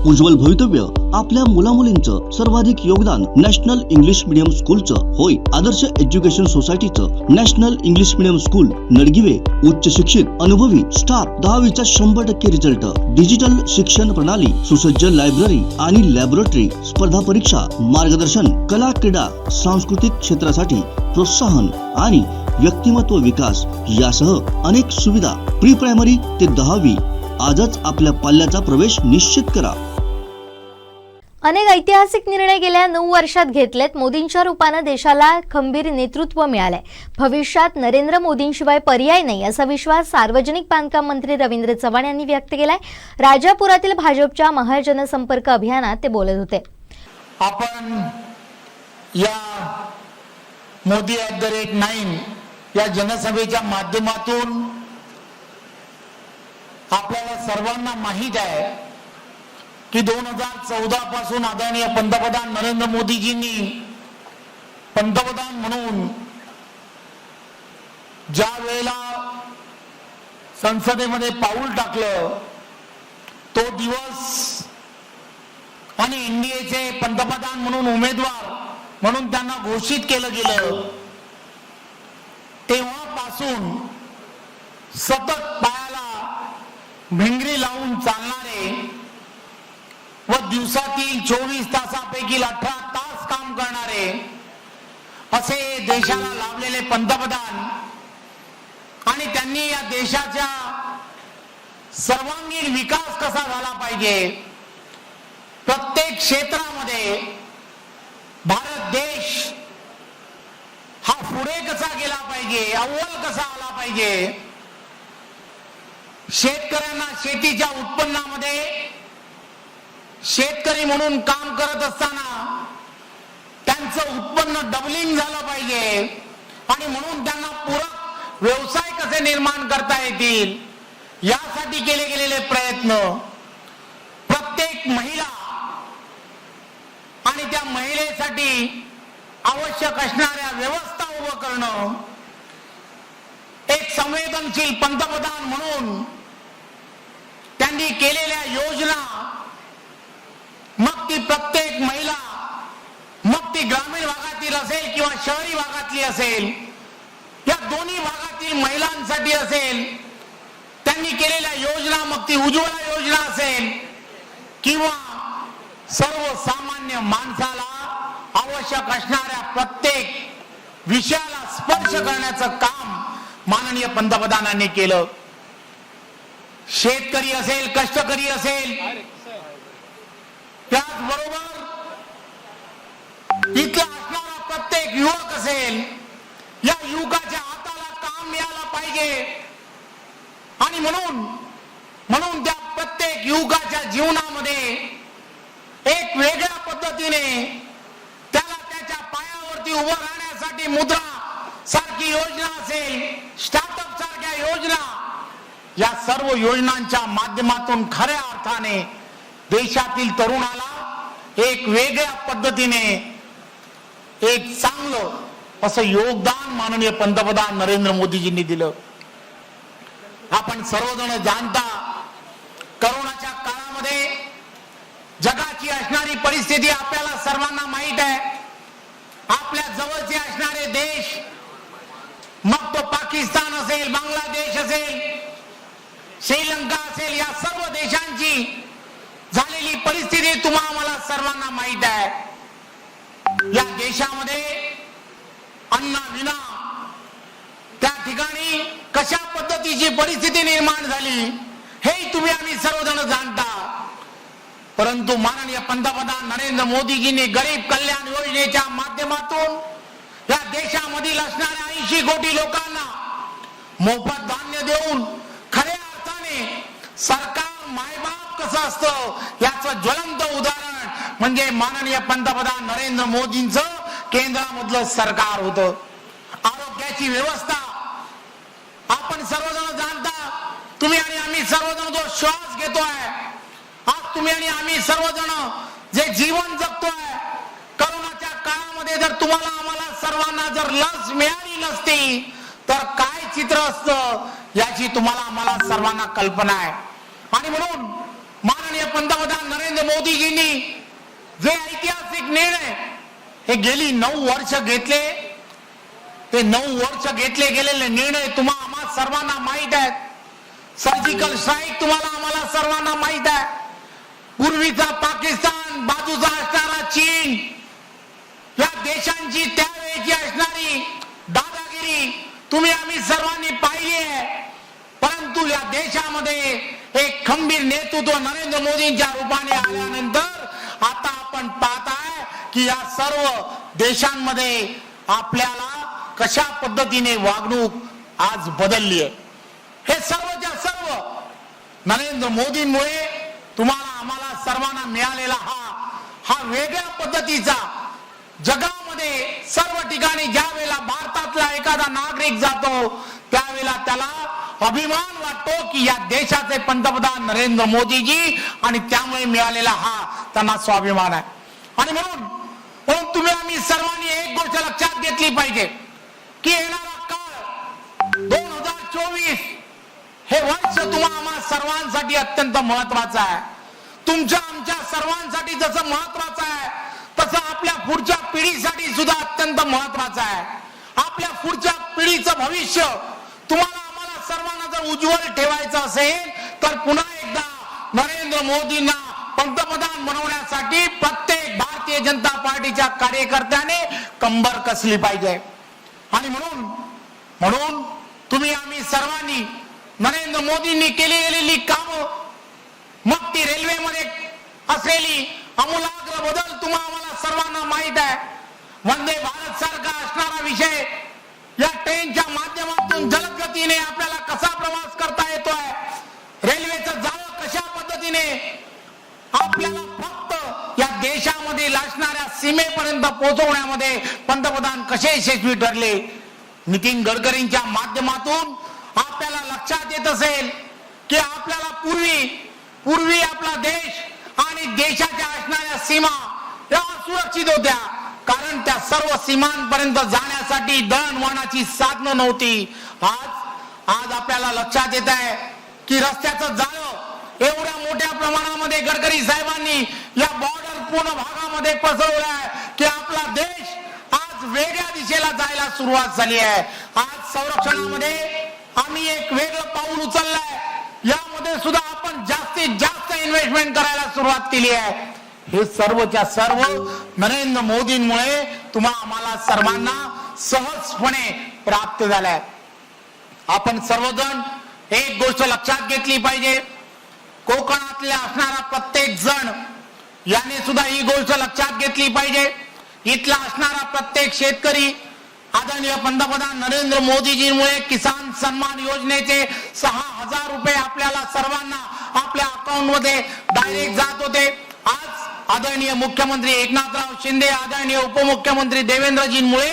उज्ज्वल भवितव्य आपल्या मुलामुलींचं सर्वाधिक योगदान नॅशनल इंग्लिश मीडियम स्कूलचं होय. आदर्श एज्युकेशन सोसायटीचं national English medium school Nadgive उच्च शिक्षित अनुभवी स्टाफ 10वीचा 100% रिझल्ट, डिजिटल शिक्षण प्रणाली, सुसज्ज लायब्ररी आणि लॅबोरेटरी, स्पर्धा परीक्षा मार्गदर्शन, कला क्रीडा सांस्कृतिक क्षेत्रासाठी प्रोत्साहन आणि व्यक्तिमत्व विकास यासह अनेक सुविधा. प्री प्रायमरी ते 10वी आजच आपल्या पाल्याचा प्रवेश निश्चित करा. अनेक ऐतिहासिक निर्णय गेल्या 9 वर्षात घेतलेत. मोदींच्या रूपाने देशाला खंबीर नेतृत्व मिळालंय. भविष्यात नरेंद्र मोदींशिवाय पर्याय नाही असा विश्वास सार्वजनिक बांधकाम मंत्री रवींद्र चव्हाण यांनी व्यक्त केलाय. राजापुरातील भाजपच्या महाजनसंपर्क अभियानात ते बोलत होते. आपण या मोदी @9 या जनसभेच्या माध्यमातून आपल्याला सर्वांना माहित आहे की 2014 पासून आदरणीय पंतप्रधान नरेंद्र मोदीजींनी पंतप्रधान म्हणून ज्या वेळेला संसदेमध्ये पाऊल टाकलं तो दिवस आणि इंडियाचे पंतप्रधान म्हणून उमेदवार म्हणून त्यांना घोषित केलं गेलं तेव्हापासून सतत पायाला भिंगरी लावून चालणारे व दिवसातील 24 तासापैकी 18 तास काम करणारे असे देशाला लाभलेले पंतप्रधान आणि त्यांनी या देशाच्या सर्वांगीण विकास कसा झाला पाहिजे, प्रत्येक क्षेत्रामध्ये भारत देश हा पुढे कसा गेला पाहिजे, अव्वल कसा आला पाहिजे, शेतकऱ्यांना शेतीच्या उत्पन्नामध्ये शेतकरी म्हणून काम करत असताना त्यांचं उत्पन्न डबलिंग झालं पाहिजे आणि म्हणून त्यांना पूरक व्यवसाय कसे निर्माण करता येतील यासाठी केले गेलेले प्रयत्न, प्रत्येक महिला आणि त्या महिलेसाठी आवश्यक असणाऱ्या व्यवस्था उभं करणं, एक संवेदनशील पंतप्रधान म्हणून त्यांनी केलेल्या योजना, मग ती प्रत्येक महिला, मग ती ग्रामीण भागातील असेल किंवा शहरी भागातली असेल, या दोन्ही भागातील महिलांसाठी असेल, त्यांनी केलेल्या योजना, मग ती उज्ज्वला योजना असेल किंवा सर्वसामान्य माणसाला आवश्यक असणाऱ्या प्रत्येक विषयाला स्पर्श करण्याचं काम माननीय पंतप्रधानांनी केलं. शेतकरी असेल, कष्टकरी असेल, त्याचबरोबर इथला असणारा प्रत्येक युवक असेल, या युवकाच्या हाताला काम मिळालं पाहिजे आणि म्हणून त्या प्रत्येक युवकाच्या जीवनामध्ये एक वेगळ्या पद्धतीने त्याला त्याच्या पायावरती उभं राहण्यासाठी मुद्रा सारखी योजना असेल, स्टार्टअप सारख्या योजना, या सर्व योजनांच्या माध्यमातून खऱ्या अर्थाने देशातील तरुणाला एक वेगळ्या पद्धतीने एक चांगलं असं योगदान माननीय पंतप्रधान नरेंद्र मोदीजींनी दिलं. आपण सर्वजण जाणता करोनाच्या काळामध्ये जगाची असणारी परिस्थिती आपल्याला सर्वांना माहित आहे. आपल्या जवळचे असणारे देश, मग तो पाकिस्तान असेल, बांगलादेश असेल, श्रीलंका असेल, या सर्व देशांची झालेली परिस्थिती तुम्हाला मला सर्वांना माहित आहे. या देशामध्ये अन्नाविना त्या ठिकाणी कशा पद्धतीची परिस्थिती निर्माण झाली हे तुम्ही आम्ही सर्वजण जाणता. परंतु माननीय पंतप्रधान नरेंद्र मोदीजींनी गरीब कल्याण योजनेच्या माध्यमातून या देशामधील असणाऱ्या 80 कोटी लोकांना मोफत धान्य देऊन खऱ्या अर्थाने सरकार मायबाप कसं असतं याचं ज्वलंत उदाहरण म्हणजे माननीय पंतप्रधान नरेंद्र मोदींचं केंद्रामधलं सरकार होतं. आरोग्याची व्यवस्था आपण सर्वजण जाणता. तुम्ही आणि आम्ही सर्वजण जो श्वास घेतोय, आज तुम्ही आणि आम्ही सर्वजण जे जीवन जगतोय, करोनाच्या काळामध्ये जर तुम्हाला आम्हाला सर्वांना जर लस मिळाली नसती तर काय चित्र असतं याची तुम्हाला आम्हाला सर्वांना कल्पना आहे. आणि म्हणून माननीय पंतप्रधान नरेंद्र मोदीजींनी जे ऐतिहासिक निर्णय हे गेली 9 वर्ष घेतले, ते 9 वर्ष घेतले गेलेले निर्णय तुम्हाला आम्हा सर्वांना माहित आहेत. सर्जिकल स्ट्राईक तुम्हाला आम्हाला सर्वांना माहित आहे. पूर्वीचा पाकिस्तान, बाजूचा असणारा चीन, या देशांची त्यावेळेची असणारी दादागिरी तुम्ही आम्ही सर्वांनी पाहिली आहे. परंतु या देशामध्ये एक खंबीर नेतृत्व नरेंद्र मोदींच्या रूपाने आल्यानंतर आता आपण पाहताय की या सर्व देशांमध्ये आपल्याला कशा पद्धतीने वागणूक आज बदलली आहे. हे सर्वच्या सर्व नरेंद्र मोदींमुळे तुम्हाला आम्हाला सर्वांना मिळालेला हा वेगळ्या पद्धतीचा, जगामध्ये सर्व ठिकाणी ज्या वेळेला भारतातला एखादा नागरिक जातो त्यावेळेला त्याला अभिमान वाटतो की या देशाचे पंतप्रधान नरेंद्र मोदीजी, आणि त्यामुळे मिळालेला हा त्यांना स्वाभिमान आहे. आणि म्हणून तुम्ही आम्ही सर्वांनी एक गोष्ट लक्षात घेतली पाहिजे की येणारा काळ 2024 हे वर्ष तुम्हा आम्हा सर्वांसाठी अत्यंत महत्वाचं आहे. तुमच्या आमच्या सर्वांसाठी जसं महत्वाचं आहे तसं आपल्या पुढच्या पिढीसाठी सुद्धा अत्यंत महत्वाचं आहे. आपल्या पुढच्या पिढीचं भविष्य तुम्हाला आम्हाला सर्वांना जर उज्ज्वल ठेवायचं असेल तर पुन्हा एकदा नरेंद्र मोदींना पंतप्रधान बनवण्यासाठी प्रत्येक भारतीय जनता पार्टीच्या कार्यकर्त्याने कंबर कसली पाहिजे. आणि म्हणून तुम्ही आम्ही सर्वांनी नरेंद्र मोदींनी केली गेलेली कामं, मग ती रेल्वेमध्ये असलेली आमूलाग्र बदल तुम्हाला आम्हाला सर्वांना माहित आहे. वंदे भारत सारखा असणारा विषय, या ट्रेनच्या माध्यमातून जलद गतीने आपल्याला कसा प्रवास करता येतोय, रेल्वेचं जाळं कशा पद्धतीने आपल्याला फक्त या देशामध्ये असणाऱ्या सीमेपर्यंत पोहोचवण्यामध्ये पंतप्रधान कसे यशस्वी ठरले. नितीन गडकरींच्या माध्यमातून आपल्याला लक्षात येत असेल की आपल्याला पूर्वी आपला देश आणि देशाच्या असणाऱ्या सीमा या असुरक्षित होत्या, कारण त्या सर्व सीमांपर्यंत जाण्यासाठी दळणवळणाची साधनं नव्हती. आज आपल्याला लक्षात येत आहे की रस्त्याचं जाळं एवढ्या मोठ्या प्रमाणामध्ये गडकरी साहेबांनी या बॉर्डर पूर्ण भागामध्ये पसरवलं आहे की आपला देश आज वेगळ्या दिशेला जायला सुरुवात झाली आहे. आज संरक्षणामध्ये आम्ही एक वेगळं पाऊल उचललंय. यामध्ये सुद्धा आपण जास्तीत जास्त इन्व्हेस्टमेंट करायला सुरुवात केली आहे. हे सर्वच्या सर्व नरेंद्र मोदींमुळे तुम्हा आम्हाला सर्वांना सहजपणे प्राप्त झालंय. आपण सर्वजण एक गोष्ट लक्षात घेतली पाहिजे, कोकणातल्या असणारा प्रत्येक जण याने सुद्धा ही गोष्ट लक्षात घेतली पाहिजे. इथला असणारा प्रत्येक शेतकरी आदरणीय पंतप्रधान नरेंद्र मोदीजींमुळे किसान सन्मान योजनेचे 6,000 रुपये आपल्याला सर्वांना आपल्या अकाउंटमध्ये डायरेक्ट जात होते. आज आदरणीय मुख्यमंत्री एकनाथराव शिंदे, आदरणीय उपमुख्यमंत्री देवेंद्रजींमुळे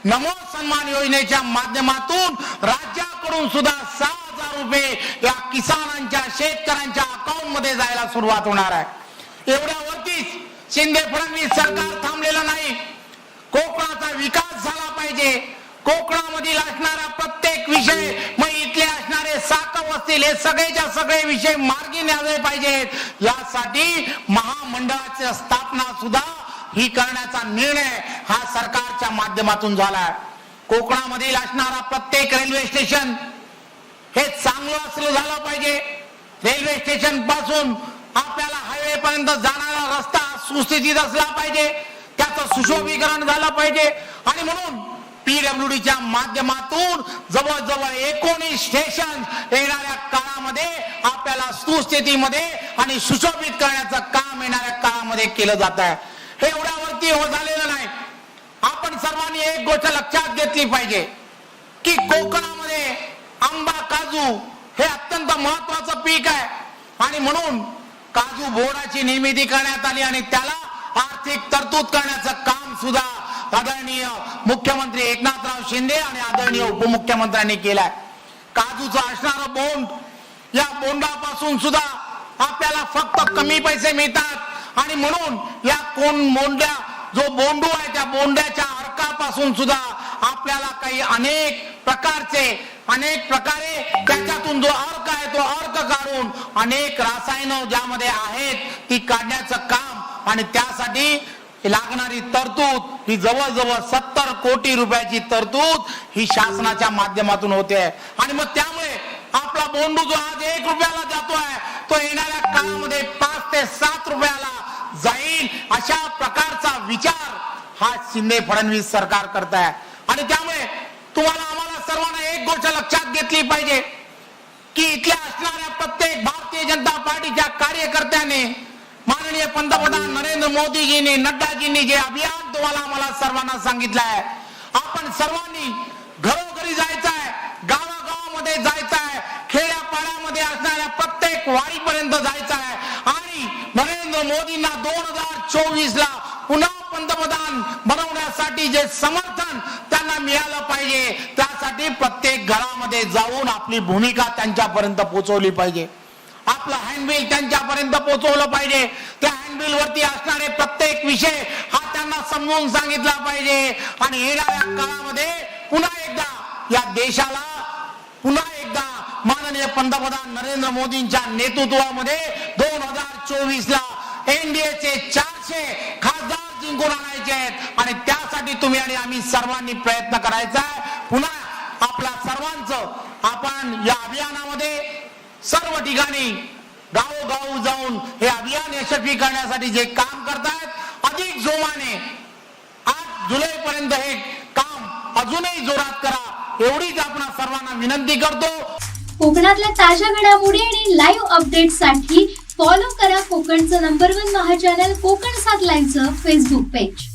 नमो सन्मान योजनेच्या माध्यमातून राज्याकडून सुद्धा 6,000 रुपये या किसानांच्या, शेतकऱ्यांच्या अकाउंट मध्ये जायला सुरुवात होणार आहे. एवढ्यावरतीच शिंदे फडणवीस सरकार थांबलेलं नाही. कोकणाचा विकास झाला पाहिजे. कोकणामधील असणारा प्रत्येक विषय, मग इथले असणारे साकव असतील, हे सगळेच्या सगळे विषय मार्गी न्यावे पाहिजेत. यासाठी महामंडळाची स्थापना सुद्धा ही करण्याचा निर्णय हा सरकारच्या माध्यमातून झाला. कोकणामधील असणारा प्रत्येक रेल्वे स्टेशन हे चांगलं असलं झालं पाहिजे. रेल्वे स्टेशन पासून आपल्याला हायवे पर्यंत जाणारा रस्ता सुस्थितीत असला पाहिजे, त्याचं सुशोभीकरण झालं पाहिजे. आणि म्हणून पीडब्ल्यूडीच्या माध्यमातून जवळजवळ 19 स्टेशन येणाऱ्या काळामध्ये आपल्याला सुस्थितीमध्ये आणि सुशोभित करण्याचं काम येणाऱ्या काळामध्ये केलं जात आहे. हे एवढ्यावरती झालेलं नाही. आपण सर्वांनी एक गोष्ट लक्षात घेतली पाहिजे की कोकणामध्ये आंबा, काजू हे अत्यंत महत्वाचं पीक आहे. आणि म्हणून काजू बोर्डाची निर्मिती करण्यात आली आणि त्याला आर्थिक तरतूद करण्याचं काम सुद्धा आदरणीय मुख्यमंत्री एकनाथराव शिंदे आणि आदरणीय उपमुख्यमंत्र्यांनी केलाय. काजूचा असणारा बोंड, या बोंडापासून सुद्धा आपल्याला फक्त कमी पैसे मिळतात. आणि म्हणून या बोंड्या, जो बोंडू आहे त्या बोंड्याच्या अर्कापासून सुद्धा आपल्याला काही अनेक प्रकारचे अनेक प्रकारे त्याच्यातून जो अर्क आहे तो अर्क काढून अनेक रसायनं ज्यामध्ये आहेत ती काढण्याचं काम आणि त्यासाठी लागणारी तरतूद ही जवळजवळ 70 कोटी रुपयाची तरतूद ही शासनाच्या माध्यमातून होते आणि मग त्यामुळे आपला बोंडू जो आज 1 रुपयाला जातोय तो येणाऱ्या काळामध्ये 5 ते 7 रुपयाला जाईल अशा प्रकारचा विचार हा शिंदे फडणवीस सरकार करताय आणि त्यामुळे तुम्हाला आम्हाला सर्वांना एक गोष्ट लक्षात घेतली पाहिजे की इथल्या असणाऱ्या प्रत्येक भारतीय जनता पार्टीच्या कार्यकर्त्याने माननीय पंतप्रधान नरेंद्र मोदीजींनी नड्डाजींनी जे अभियान तुम्हाला आम्हाला सर्वांना सांगितलं आहे आपण सर्वांनी घरोघरी जायचं आहे गावागावामध्ये जायचं आहे खेड्यापाड्यामध्ये असणाऱ्या प्रत्येक वाडीपर्यंत जायचं आहे आणि नरेंद्र मोदींना 2024 ला पुन्हा पंतप्रधान बनवण्यासाठी जे समर्थन त्यांना मिळालं पाहिजे त्यासाठी प्रत्येक घरामध्ये जाऊन आपली भूमिका त्यांच्यापर्यंत पोहोचवली पाहिजे आपलं हँडबिल त्यांच्यापर्यंत पोहोचवलं पाहिजे त्या हँडबिल वरती असणारे प्रत्येक विषय हा त्यांना समजून सांगितला पाहिजे आणि येणाऱ्या काळामध्ये पुन्हा एकदा या देशाला पुन्हा एकदा माननीय पंतप्रधान नरेंद्र मोदींच्या नेतृत्वामध्ये 2024 ला एनडीएचे 400 खासदार जिंकून आणायचे आहेत आणि त्यासाठी तुम्ही आणि आम्ही सर्वांनी प्रयत्न करायचा आहे पुन्हा आपल्या सर्वांचं आपण या अभियानामध्ये सर्व ठिकाणी गावोगाव जाऊन हे अभियान यशस्वी करण्यासाठी जे काम करतायत अधिक जोमाने 8 जुलै पर्यंत हे काम अजूनही जोरात करा एवढीच आपण सर्वांना विनंती करतो कोकणातल्या ताज्या घडामोडी आणि लाईव्ह अपडेट्ससाठी फॉलो करा कोकणचं नंबर 1 महा चॅनल कोकण 7 लाईव्हचं फेसबुक पेज.